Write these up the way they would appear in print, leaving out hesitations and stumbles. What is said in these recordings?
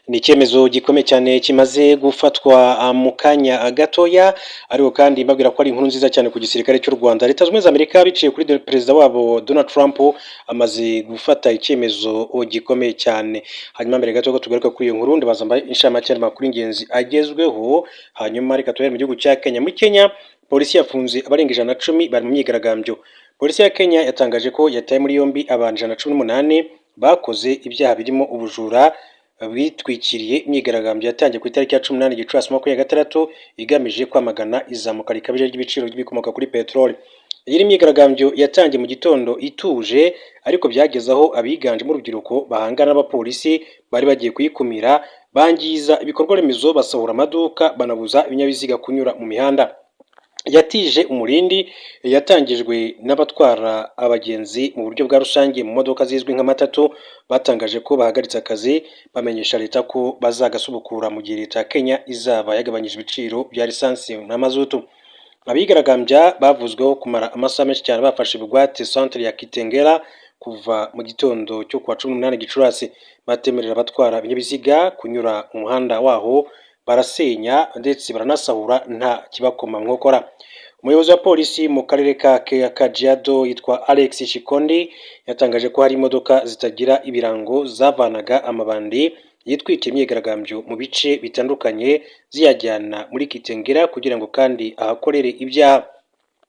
ni icyemezo gikomeye cyane kimaze gufatwa mu kanya gatoya, ariko kandi mbabwira ko ari inkuru nziza cyane ku gisirikare cy'u Rwanda. Leta zunze ubumwe za Amerika biciye kuri perezida wabo Donald Trump amaze gufata icyemezo gikomeye cyane. Hanyuma mbere gato ko tugaruka kuri iyo nkuru ndabaza mbaye inshamake y'amakuru ingenzi agezweho, hanyuma reka tuhere mu gihugu cya Kenya. Muri Kenya polisi yafunze abarenga 110 bari mu myigaragambyo. Polisi ya Kenya yatangaje ko yataye muri yombi abantu 118 bakoze ibyaha birimo ubujura bitwikiriye imyigaragambyo yatangiye ku itariki ya 18 Gicurasi 2026 igamije kwamagana izamuka rikabije ry'ibiciro by'ibikomoka kuri peteroli. Iyi myigaragambyo yatangiye mu gitondo ituje, ariko byageze aho abiganjemo urubyiruko bahangana n'abapolisi bari bagiye kuyikumira, bangiza ibikorwa remezo, basahura amaduka, banabuza ibinyabiziga kunyura mu mihanda. Yatije umurindi yatangijwe n'abatwara abagenzi mu buryo bwa rusange mu modoka zizwi nka matatu, batangaje ko bahagaritse akazi bamenyesha leta ko bazagasubukura mu gihe leta ya Kenya izaba yagabanyije ibiciro bya lisansi na mazutu. Abigaragambya bavuzweho kumara amasaha menshi cyane bafashe bugwate centre ya Kitengela kuva mu gitondo cyo kuwa 18 Gicurasi, batemerera abatwara ibinyabiziga kunyura umuhanda waho, barasenya ndetse baranasahura nta kibakoma nkokora. Umuyobozi wa polisi mu karere ka Kajiado yitwa Alex Shikondi yatangaje ko hari imodoka zitagira ibirango zavanaga amabandi yitwikira imyigaragambyo mu bice bitandukanye ziyajyana muri Kitengela kugira ngo kandi ahakorere ibyaha.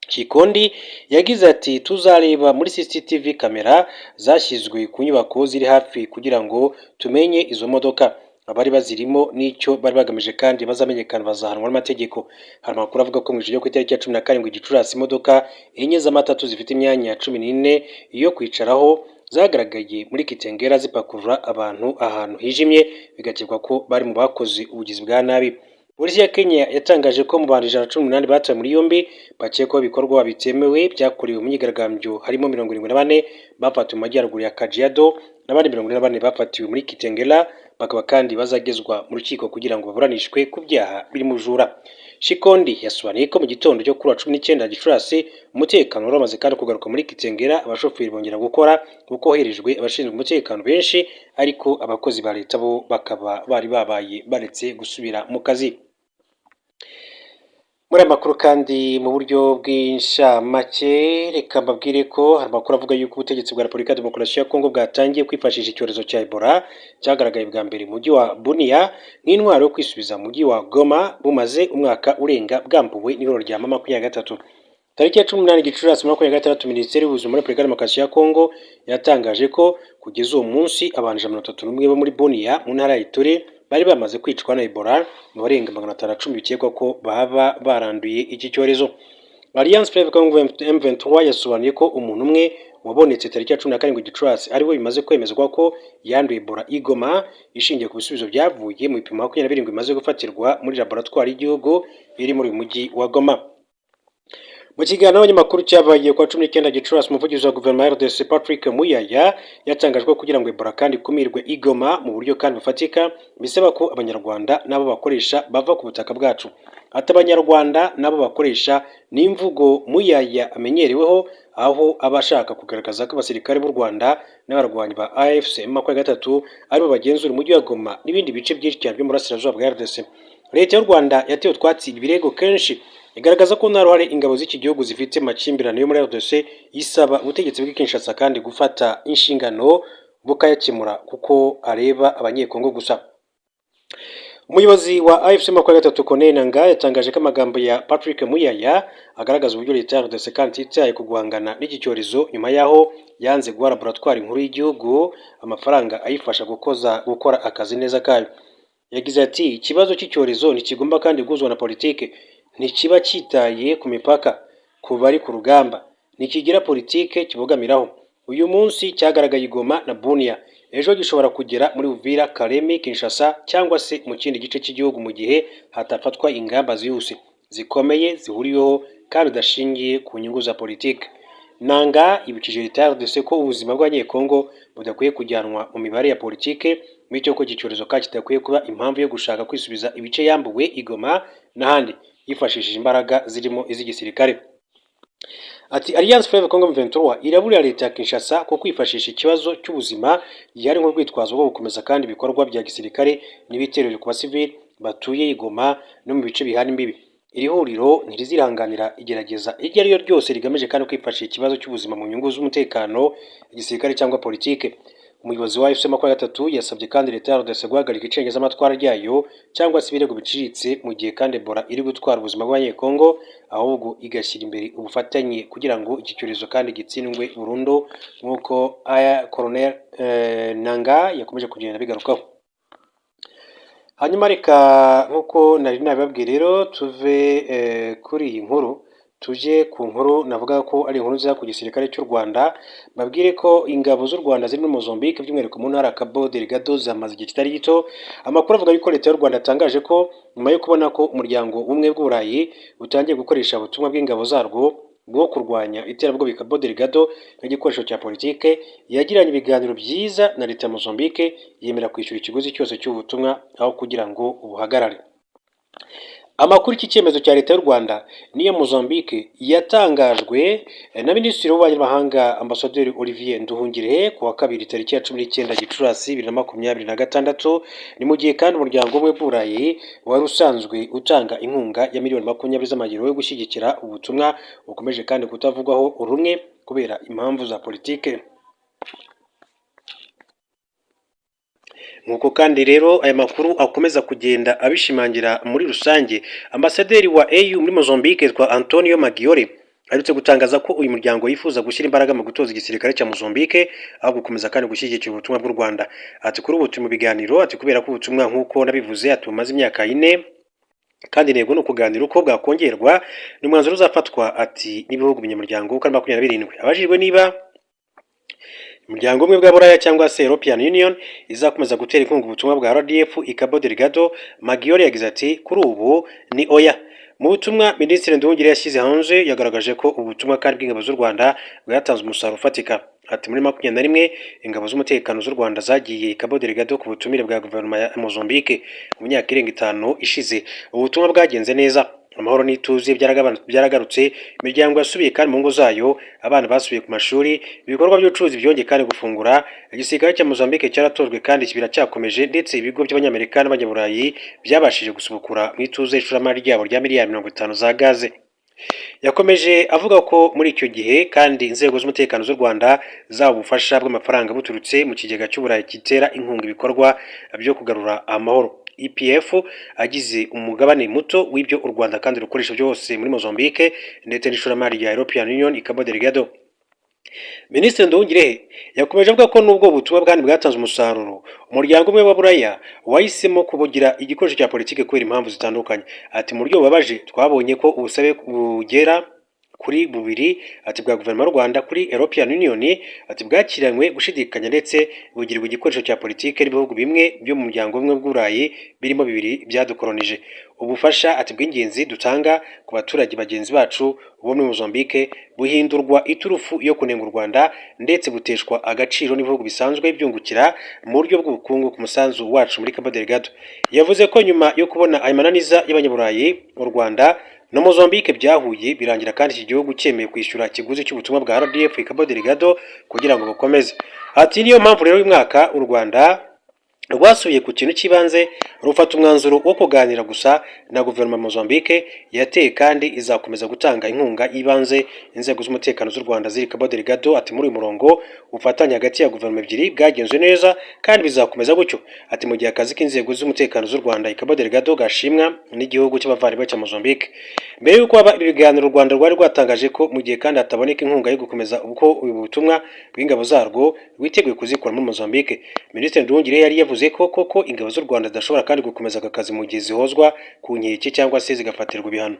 Shikondi yagize ati tuzareba muri CCTV kamera zashyizwe ku nyubako ziri hafi kugira ngo tumenye izo modoka, abari bazirimo n'icyo bari bagamije, kandi bazamenyekana bazahanwa n'amategeko. Hari amakuru avuga ko mu ijoro ryo ku itariki ya 17 Gicurasi imodoka enye z'amatatu zifite imyanya 14 yo kwicaraho zagaragaye muri Kitengela zipakurura abantu ahantu hijimye, bigakekwa ko bari mu bakoze ubugizi bwa nabi. Polisi ya Kenya yatangaje ko mu bantu 118 batawe muri yombi bakekwaho ibikorwa bitemewe byakorewe mu myigaragambyo, harimo 74 bafatiwe mu majyaruguru ya Kajiado n'abandi 44 bafatiwe muri Kitengela, bakaba kandi bazagezwa mu rukiko kugira ngo baburanishwe ku byaha birimo ubujura. Shikondi yasobanuye ko mu gitondo cyo kuri wa 19 Gicurasi umutekano waramaze kandi kugaruka muri Kitengela, abashoferi bongera gukora kuko hoherejwe abashinzwe umutekano benshi, ariko abakozi ba leta bo bakaba bari babaye baretse gusubira mu kazi. Muri amakuru kandi mu buryo bw'inshamake, reka mbabwire ko hari amakuru avuga yuko ubutegetsi bwa Repubulika ya Demokarasi ya Kongo bwatangiye kwifashisha icyorezo cya Ebola cyagaragaye bwa mbere mu mujyi wa Bunia nk'intwaro yo kwisubiza mu mujyi wa Goma bumaze umwaka urenga bwambuwe n'ibiro rya 23. Tariki ya 18 Gicurasi 2026 Minisiteri y'Ubuzima muri Repubulika ya Demokarasi ya Kongo yatangaje ko kugeza uwo munsi abantu 131 bo muri Bunia mu ntara ya Ituri bari bamaze kwicwa na Ebola, mu barenga 510 bikekwa ko baba baranduye iki cyorezo. Alliance Fleuve Congo M23 yasobanuye ko umuntu umwe wabonetse tariki ya 17 Gicurasi ari we bimaze kwemezwa ko yanduye Ebola igoma, ishingiye ku bisubizo byavuye mu bipimo 27 bimaze gufatirwa muri laboratoire y'igihugu iri muri mujyi wa Goma. Mu kiganiro n'abanyamakuru cyabaye kwa 19 Gicurasi, umuvugizi wa guverinoma ya RDC Patrick Muyaya yatangajwe ko kugira ngo Ebola kandi ikumirwe igoma mu buryo kandi bufatika bisaba ko abanyarwanda nabo bakoresha bava ku butaka bwacu. Ati abanyarwanda nabo bakoresha n'imvugo Muyaya amenyereweho, aho abashaka kugaragaza ko abasirikare b'u Rwanda n'abarwanyi ba AFC M23 aribo bagenzura umujyi wa Goma n'ibindi bice byinshi cyane byo mu burasirazuba bwa RDC. Leta y'u Rwanda yatewe twatsi ibirego kenshi igaragaza ko nta ruhare ingabo z'iki gihugu zifite makimbirane yo muri RDC, isaba ubutegetsi bw'i Kinshasa kandi gufata inshingano bukayakemura kuko areba abanyekongo gusa. Umuyobozi wa AFC M23 Corneille Nangaa yatangaje ko amagambo ya Patrick Muyaya agaragaza uburyo leta ya RDC kandi itaye kuguhangana n'iki cyorezo nyuma yaho yanze guha laboratoire nkuru y'igihugu amafaranga ayifasha gukora akazi neza kayo. Yagize ati ikibazo cy'icyorezo ntikigomba kandi guzwa na politike, ntikiba cyitaye ku mipaka, ku bari ku rugamba, ntikigira politike kibogamiraho. Uyu munsi cyagaragaye Goma na Bunia, ejo gishobora kugera muri Uvira, Kalemi, Kinshasa cyangwa se mu kindi gice cy'igihugu mu gihe hatafatwa ingamba zihuse zikomeye zihuriweho kandi udashingiye ku nyungu za politike. Nanga ibukije leta ya RDC ko ubuzima bw'abanyekongo budakwiye kujyanwa mu mibare ya politike, bityo ko iki cyorezo kandi kidakwiye kuba impamvu yo gushaka kwisubiza ibice yambuwe igoma n'ahandi yifashishije imbaraga zirimo iz'igisirikare. Ati Alliance Fleuve Congo M23 iraburira leta ya Kinshasa ko kwifashisha ikibazo cy'ubuzima gihari nk'urwitwazo rwo gukomeza kandi ibikorwa bya gisirikare n'ibitero ku basivili batuye Igoma no mu bice bihana imbibi. Iri huriro ntiriziranganira igerageza iryo ari ryo ryose rigamije kandi kwifashisha ikibazo cy'ubuzima mu nyungu z'umutekano, igisirikare cyangwa politike. Umuyobozi wa FC23 yasabye kandi leta ya RDC guhagarika icengezamatwara ryayo cyangwa se ibirego biciriritse mu gihe kandi Ebola iri gutwara ubuzima bw'abanyekongo, ahubwo igashyira imbere ubufatanye kugira ngo iki cyorezo kandi gitsindwe burundu nk'uko Colonel Nanga yakomeje kugenda bigarukaho. Hanyuma reka nk'uko nari nabibabwiye rero tuve kuri iyi nkuru tuje ku nkuru navuga ko ari inkuru nziza ku gisirikare cy'u Rwanda. Babwire ko ingabo z'u Rwanda ziri muri Mozambique by'umwihariko mu ntara ya Cabo Delgado zamaze igihe kitari gito. Amakuru avuga yuko leta y'u Rwanda yatangaje ko nyuma yo kubona ko umuryango umwe bw'Uburayi utangiye gukoresha ubutumwa bw'ingabo zarwo bwo kurwanya iterabwoba Cabo Delgado nk'igikoresho cya politike, yagiranye ibiganiro byiza na leta ya Mozambique yemera kwishyura ikiguzi cyose cy'ubutumwa aho kugira ngo ubuhagarare. Amakuru iki cyemezo cya leta y'u Rwanda niyo Mozambique yatangajwe na Minisitiri w'Ububanyi n'Amahanga Ambasaderi Olivier Nduhungirehe ku wa kabiri tariki ya 19 Gicurasi 2026. Ni mu gihe kandi umuryango umwe bw'Uburayi wari usanzwe utanga inkunga ya miliyoni 20 z'amayero yo gushyigikira ubutumwa bukomeje kandi kutavugwaho urumwe kubera impamvu za politike. Nkuko kandi rero aya makuru akomeza kugenda abishimangira muri rusange, ambasaderi wa AU muri Mozambique twa Antonio Maggiore arutse gutangaza ko uyu muryango yifuza gushyira imbaraga mu gutoza igisirikare cya Mozambique aho gukomeza kandi gushyigikira ubutumwa bw'u Rwanda. Ati kuri ubu turi mu biganiro, ati kubera ko ubutumwa nkuko nabivuze atumaze imyaka 4 kandi ntego no kuganira uko bwakongerwa n'umwanzuro uzafatwa ati n'ibihugu binyamuryango uko 27. Abajijwe niba umuryango umwe bwa Buraya cyangwa se European Union izakomeza gutera inkunga ubutumwa bwa RDF i Cabo Delgado, Maggiore yagize ati kuri ubu ni oya. Mu butumwa Minisitiri Nduhungirehe yashyize hanze yagaragaje ko ubutumwa kandi bw'ingabo z'u Rwanda bwatanze umusaruro ufatika. Ati muri 21 ingabo z'umutekano z'u Rwanda zagiye i Cabo Delgado ku butumire bwa guverinoma ya Mozambique mu myaka irenga 5 ishize. Ubutumwa bwagenze neza, amahoro n'ituze byaragarutse, imiryango yasubiye kandi mu ngo zayo, abana basubiye ku mashuri, ibikorwa by'ubucuruzi byongeye kandi gufungura, igisirikare cya Mozambique cyaratojwe kandi biracyakomeje, ndetse ibigo by'abanyamerika n'abanyaburayi byabashije gusubukura mu ituze ishoramari ryabo rya miliyari 50 za gaze. Yakomeje avuga ko muri icyo gihe kandi inzego z'umutekano z'u Rwanda zaba ubufasha bw'amafaranga buturutse mu kigega cy'Uburayi gitera inkunga ibikorwa byo kugarura amahoro EPF agize umugabane muto w'ibyo u Rwanda kandi rukoresha byose muri Mozambique ndetse n'ishoramari ya European Union i Cabo Delgado. Minisitiri Nduhungirehe yakomeje avuga ko nubwo ubutumwa bwandi bwatanze umusaruro, umuryango umwe wa Buraya wahisemo kubugira igikoresho cya politike kubera impamvu zitandukanye. Ati mu buryo bubabaje twabonye ko ubusabe bugera kuri bubiri ati bwa guverinoma y'u Rwanda kuri European Union ati bwakiranywe gushidikanya ndetse bugirirwa igikoresho cya politike n'ibihugu bimwe byo mu muryango umwe bw'Uburayi birimo bibiri byadukolonije. Ubufasha ati bw'ingenzi dutanga ku baturage bagenzi bacu bo muri Mozambique buhindurwa iturufu yo kunenga u Rwanda ndetse buteshwa agaciro n'ibihugu bisanzwe byungukira mu buryo bw'ubukungu ku musanzu wacu muri Cabo Delgado. Yavuze ko nyuma yo kubona aya mananiza y'abanyaburayi u Rwanda na Mozambique byahuye birangira kandi iki gihugu cyemeye kwishyura ikiguzi cy'ubutumwa bwa RDF i Cabo Delgado kugira ngo bukomeze. Ati niyo mpamvu rero uyu mwaka u Rwanda rwasubiye ku kintu cy'ibanze rufata umwanzuro wo kuganira gusa na guverinoma ya Mozambique yateye kandi izakomeza gutanga inkunga y'ibanze inzego z'umutekano z'u Rwanda ziri Cabo Delgado. Ati muri uyu murongo ufatanya hagati ya guverinoma ebyiri bwagenze neza kandi bizakomeza gutyo. Ati mu gihe akazi k'inzego z'umutekano z'u Rwanda i Cabo Delgado gashimwa n'igihugu cy'abavandimwe cya Mozambique. Mbere y'uko haba ibiganiro u Rwanda rwari rwatangaje ko mu gihe kandi hataboneka inkunga yo gukomeza uko ubu butumwa bw'ingabo zarwo rwiteguye kuzikora muri Mozambique. Minisitiri Nduhungirehe yari yavuze ko koko ingabo z'u Rwanda zidashobora kandi gukomeza aka kazi mu gihe zihozwa ku nkeke cyangwa se zigafatirwa ibihano.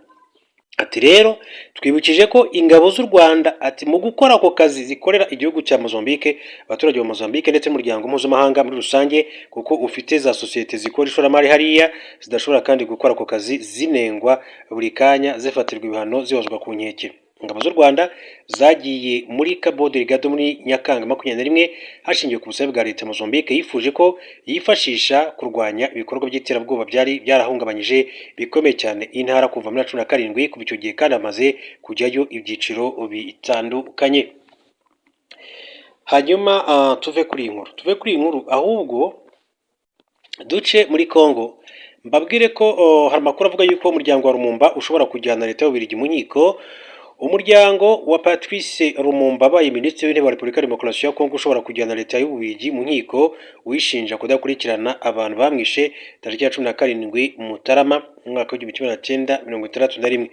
Ati rero twibukije ko ingabo z'u Rwanda ati mu gukora ako kazi zikorera igihugu cya Mozambique, abaturage ba Mozambique ndetse n'umuryango mpuzamahanga muri rusange, kuko ufite za sosiyete zikora ishoramari hariya zidashobora kandi gukora ako kazi zinengwa buri kanya zifatirwa ibihano zihozwa ku nkeke. ingabo z'u Rwanda zagiye muri Cabo Delgado muri Nyakanga 21 hashingiwe ku busabe bwa leta Mozambique yifuje ko yifashisha kurwanya ibikorwa by'iterabwoba byari byarahungabanyije bikomeye cyane intara kuva muri 17 kuva icyo gihe kandi amaze kujyayo ibyiciro bitandukanye. Hanyuma tuve kuri iyi nkuru ahubwo duce muri Congo mbabwire ko hari amakuru avuga yuko umuryango wa Lumumba ushobora kujyana leta y'Ububiligi mu nkiko. Umuryango wa Patrice Lumumba abaye minisitiri w'intebe wa Repubulika ya Demokarasi ya Kongo ushobora kujyana leta y'Ububiligi mu nkiko wishinja kudakurikirana abantu bamwishe tariki ya 17 Mutarama umwaka w'1961.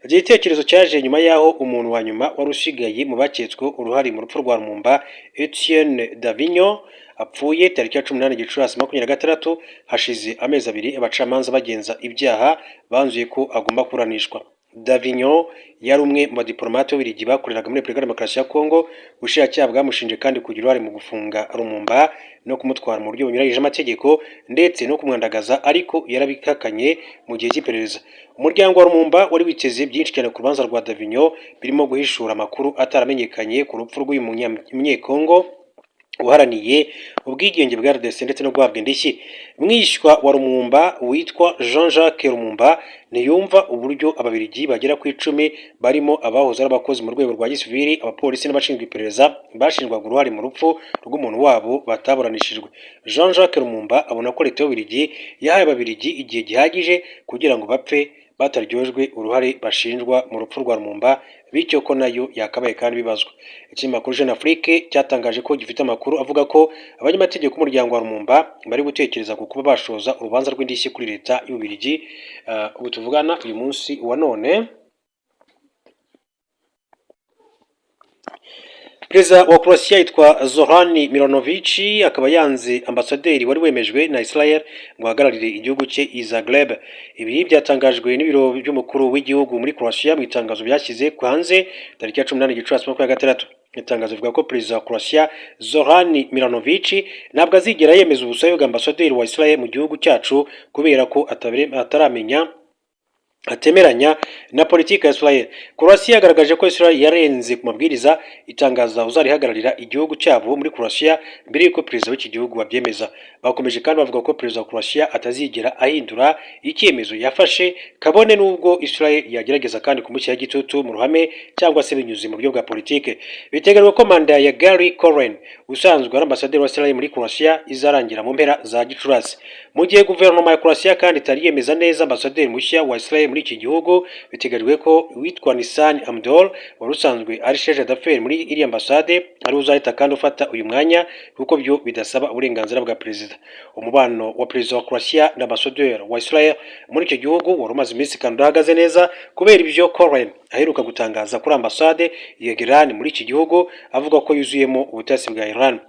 Iki gitekerezo cyaje nyuma yaho umuntu wa nyuma wari usigaye mu baketswe uruhare mu rupfu rwa Lumumba, Etienne Davignon, apfuye tariki ya 18 Gicurasi 2026 hashize amezi abiri abacamanza bagenza ibyaha banzuye ko agomba kuranishwa. Davignon yari umwe mu badiplomate b'Ububiligi bakoreraga muri Repubulika ya Demokarasi ya Kongo. Ubushinjacyaha bwamushinje kandi kugira uruhare mu gufunga Lumumba no kumutwara mu buryo bunyuranyije amategeko ndetse no kumwandagaza, ariko yarabikakanye mu gihe cy'iperereza. Umuryango wa Lumumba wari witeze byinshi cyane ku rubanza rwa Davignon, birimo guhishura amakuru ataramenyekanye ku rupfu rw'uyu munyekongo uharaniye ubwigenge bwa RDC ndetse no guhabwa indishyi. Mwishywa wa Lumumba witwa Jean-Jacques Lumumba ntiyumva uburyo Ababiligi bagera ku 10 barimo abahoze ari abakozi mu rwego rwa gisivili, abapolisi n'abashinzwe iperereza bashinjwaga uruhare mu rupfu rw'umuntu wabo bataburanishijwe. Jean-Jacques Lumumba abona ko leta y'Ububiligi yahaye Ababiligi igihe gihagije kugira ngo bapfe bataryojwe uruhare bashinjwa mu rupfu rwa Lumumba, bityo ko nayo yakabaye kandi bibazwa. Ikinyamakuru Jeune Afrique cyatangaje ko gifite amakuru avuga ko abanyamategeko b'umuryango wa Lumumba bari gutekereza ku kuba bashoza urubanza rw'indishyi kuri leta y'Ububiligi. Ubu tuvugana uyu munsi wa none Perezida wa Croatia yitwa Zoran Milanovic akaba yanze ambasaderi wari wemejwe na Israel ngo ahagararire igihugu cye i Zagreb. Ibi byatangajwe n'ibiro by'umukuru w'igihugu muri Croatia mu itangazo byashyize hanze tariki ya 18 Gicurasi 2026. Itangazo rivuga ko Perezida wa Croatia Zoran Milanovic ntabwo azigera yemeza ubusabe bwa ambasaderi wa Israel mu gihugu cyacu kubera ko atemeranya na politiki ya Israel. Croatia yagaragaje ko Israel yarenze ku mabwiriza itangaza uzarihagararira igihugu cyabo muri Croatia mbere yuko perezida w'iki gihugu babyemeza. Bakomeje kandi bavuga ko perezida wa Croatia atazigera ahindura icyemezo yafashe kabone nubwo Israel yagerageza kandi kumushyira igitutu mu ruhame cyangwa se binyuze mu buryo bwa politiki. Biteganijwe ko manda ya Gary Cohen usanzwe ari ambasaderi wa Israel muri Croatia izarangira mu mpera za Gicurasi. Mu gihe guverinoma ya Croatia kandi itari yemeza neza ambasaderi mushya wa Israel muri iki gihugu, biteganyijwe ko witwa Nissan Amdol wari usanzwe ari charge d'affaires muri iri ambasade ari uzahita kandi ufata uyu mwanya kuko byo bidasaba uburenganzira bwa perezida. Umubano wa perezida wa Croatia na ambasaderi wa Israel muri icyo gihugu wari umaze iminsi kandi uhagaze neza kubera ibyo Cohen aheruka gutangaza kuri ambasade ya Iran muri iki gihugu avuga ko yuzuyemo ubutasi bwa Iran.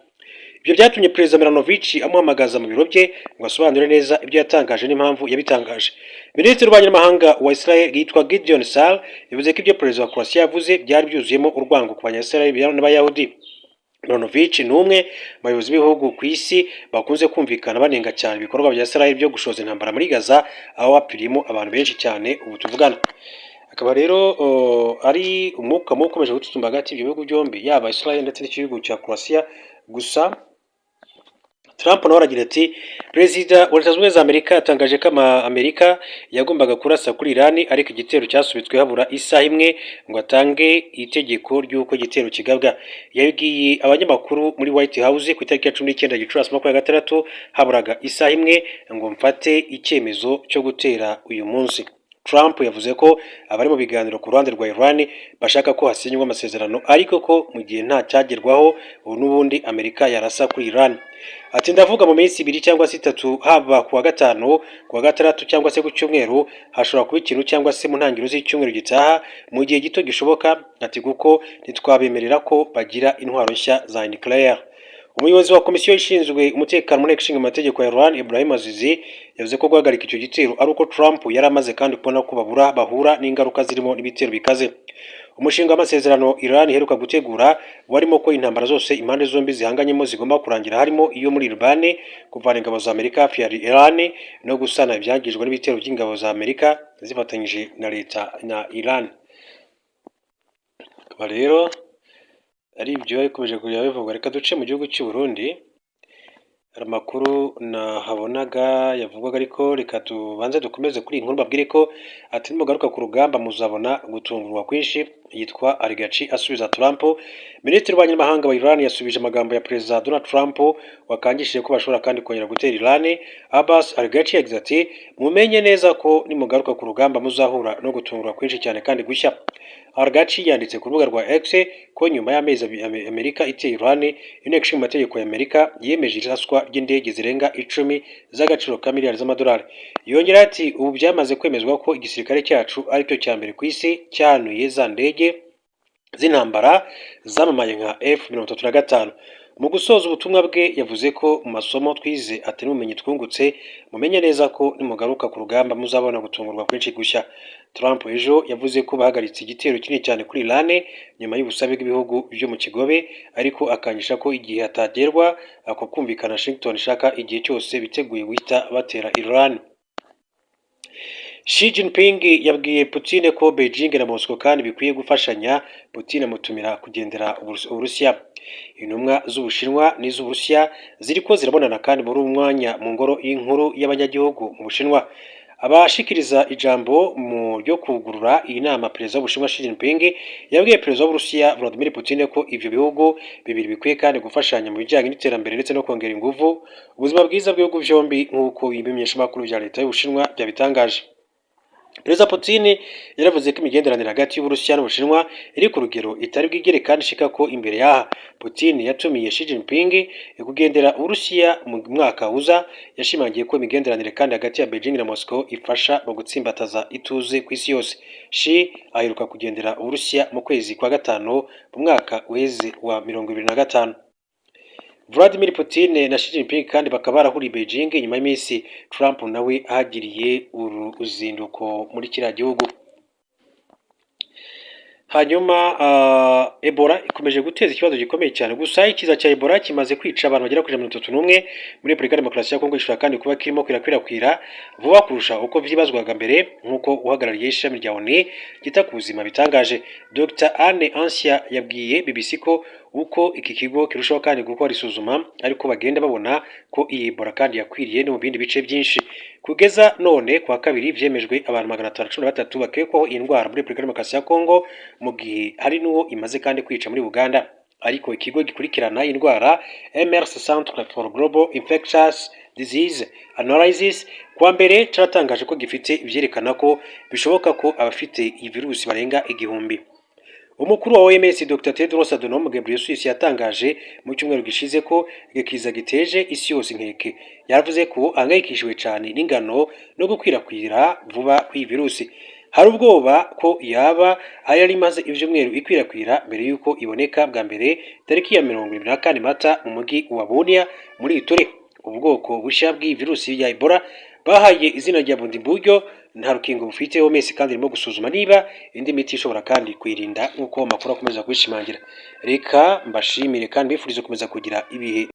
Ibyo byatumye Perezida Milanovic amuhamagaza mu biro bye ngo asobanure neza ibyo yatangaje n'impamvu yabitangaje. Minisitiri w'ububanyi n'amahanga wa Israel yitwa Gideon Sa'ar yavuze ko ibyo Perezida wa Croatia yavuze byari byuzuyemo urwango ku banya-Israel n'abayahudi. Milanovic ni umwe mu bayobozi b'ibihugu ku isi bakunze kumvikana banenga cyane ibikorwa bya Israel byo gushoza intambara muri Gaza, aho hapirimo abantu benshi cyane ubu tuvugana. Akaba rero ari umwuka mubi ukomeje gututumba hagati y'ibyo bihugu byombi, yaba Israel ndetse n'igihugu cya Croatia. Gusa Trump nawe aragira ati Perezida wa Leta Zunze Ubumwe za Amerika yatangaje ko Amerika yagombaga kurasa kuri Iran, ariko igitero cyasubitswe habura isaha imwe ngo atange itegeko ry'uko igitero kigabwa. Yabwiye abanyamakuru muri White House ku itariki ya 19 Gicurasi 2026 haburaga isaha imwe ngo mfate icyemezo cyo gutera uyu munsi. Trump yavuze ko abari mu biganiro ku ruhande rwa Iran bashaka ko hasinywa amasezerano, ariko ko mu gihe nta cyagerwaho n'ubundi Amerika yarasa kuri Iran. Ati ndavuga mu minsi 2 cyangwa 3, haba kuwa gatanu, kuwa gatandatu cyangwa se ku cyumweru, hashobora kuba ikintu cyangwa se mu ntangiriro z'icyumweru gitaha mu gihe gito gishoboka. Ati kuko ntitwabemerera ko bagira intwaro nshya za nuclear. Umuyobozi wa komisiyo ishinzwe umutekano mu nteko ishinga amategeko ya Iran, Ibrahim Azizi, yavuze ko guhagarika icyo gitero ari uko Trump yari amaze kandi kubona ko bahura n'ingaruka zirimo n'ibitero bikaze. Umushinga w'amasezerano Iran iheruka gutegura warimo ko intambara zose impande zombi zihanganyemo zigomba kurangira, harimo iyo muri Liban, kuvana ingabo za Amerika hafi ya Iran no gusana ibyangijwe n'ibitero by'ingabo za Amerika zifatanyije na leta na Iran. akaba rero ari ibyo bikomeje kujya bivugwa. Reka duce mu gihugu cy'u Burundi, hari amakuru nahabonaga yavugwaga, ariko reka tubanze dukomeze kuri iyi nkuru mbabwire ko ati nimugaruka ku rugamba muzabona gutungurwa kwinshi. Yitwa Arigaci asubiza Trump. Minisitiri w'ububanyi n'amahanga wa Iran yasubije amagambo ya Perezida Donald Trump wakangishije ko bashobora kandi kongera gutera Iran. Abbas Arigaci yagize ati mumenye neza ko nimugaruka ku rugamba muzahura no gutungurwa kwinshi cyane kandi gushya. Arigaci yanditse ku rubuga rwa X ko nyuma y'amezi Amerika iteye Iran, inteko ishinga amategeko ya Amerika yemeje iraswa ry'indege zirenga 10 z'agaciro ka miliyari z'amadolari. Yongera ati ubu byamaze kwemezwa ko igisirikare cyacu aricyo cya mbere ku isi cyahanuye za ndege z'intambara zamamaye nka F-35. Mu gusoza ubutumwa bwe yavuze ko mu masomo twize ati n'ubumenyi twungutse mumenye neza ko nimugaruka ku rugamba muzabona gutungurwa kwinshi gushya. Trump ejo yavuze ko bahagaritse igitero kinini cyane kuri Iran nyuma y'ubusabe bw'ibihugu byo mu kigobe, ariko akangisha ko igihe hatagerwa ako kumvikana Washington ishaka igihe cyose biteguye guhita batera Iran. Xi Jinping yabwiye Putin ko Beijing na Moscow kandi bikwiye gufashanya. Putin amutumira kugendera Uburusiya. Intumwa z'Ubushinwa n'iz'Uburusiya ziriko zirabonana kandi muri umwanya mu ngoro y'inkuru y'abanyagihugu mu Bushinwa. Abashikiriza ijambo mu ryo kugurura iyi nama, Perezida w'Ubushinwa Xi Jinping yabwiye Perezida w'Uburusiya Vladimir Putin ko ivyo bihugu bibiri bikwiye kandi gufashanya mu bijyanye n'iterambere ndetse no kongera inguvu ubuzima bwiza bw'ibihugu byombi, nk'uko ibimenyeshamakuru bya leta y'Ubushinwa byabitangaje. Perezida Putin yaravuze ko imigenderanire hagati y'Uburusiya n'Ubushinwa iri ku rugero itari bwigere kandi ishika ko imbere yaha. Putin yatumiye Xi Jinping kugendera Uburusiya mu mwaka uza. Yashimangiye ko imigenderanire kandi hagati ya Beijing na Moscow ifasha mu gutsimbataza ituze ku isi yose. Xi aheruka kugendera Uburusiya mu kwezi kwa gatanu mu mwaka uheze wa 2025. Vladimir Putin na Xi Jinping kandi bakaba barahuriye Beijing nyuma y'iminsi Trump nawe ahagiriye uruzinduko muri kiriya gihugu. Hanyuma Ebola ikomeje guteza ikibazo gikomeye cyane. Gusa ikiza cya Ebola kimaze kwica abantu bagera kuri 31 muri Repubulika Demokarasi ya Kongo, ishobora kandi kuba kirimo kwirakwira vuba kurusha uko vyibazwaga mbere, nk'uko uhagarariye ishami rya ONU ryita ku buzima bitangaje. Dr Anne Ancia yabwiye BBC ko uko iki kigo kirushaho kandi gukora isuzuma ariko bagenda babona ko iyi Ebola kandi yakwiriye no mu bindi bice byinshi. Kugeza none kwa kabiri vyemejwe abantu 513 bakekwaho iyi ndwara muri Repubulika Demokarasi ya Kongo, mu gihe hari n'uwo imaze kandi kwica muri Uganda. Ariko ikigo gikurikirana indwara MRC Centre for Global Infectious Disease Analysis kwa mbere cyatangaje ko gifite ivyerekana ko bishoboka ko abafite iyi virusi barenga 1000. Umukuru wa OMS Dr Tedros Adhanom Ghebreyesus yatangaje mu cyumweru gishize ko ikiza giteje isi yose inkeke. Yaravuze ko angayikishijwe cyane n'ingano no gukwirakwira vuba kw'iyi virusi. Hari ubwoba ko yaba ari maze ivyumweru ikwirakwira mbere yuko iboneka bwa mbere tariki ya 24 Mata mu mujyi wa Bunia muri Ituri. Ubwoko bushya bw'iyi virusi ya Ebola bahaye izina rya Bundibugyo nta rukingo bufite. OMS kandi irimo gusuzuma niba indi miti ishobora kandi kwirinda, nk'uko amakuru akomeza kubishimangira. Reka mbashimire kandi bifurize kumeza kugira ibihe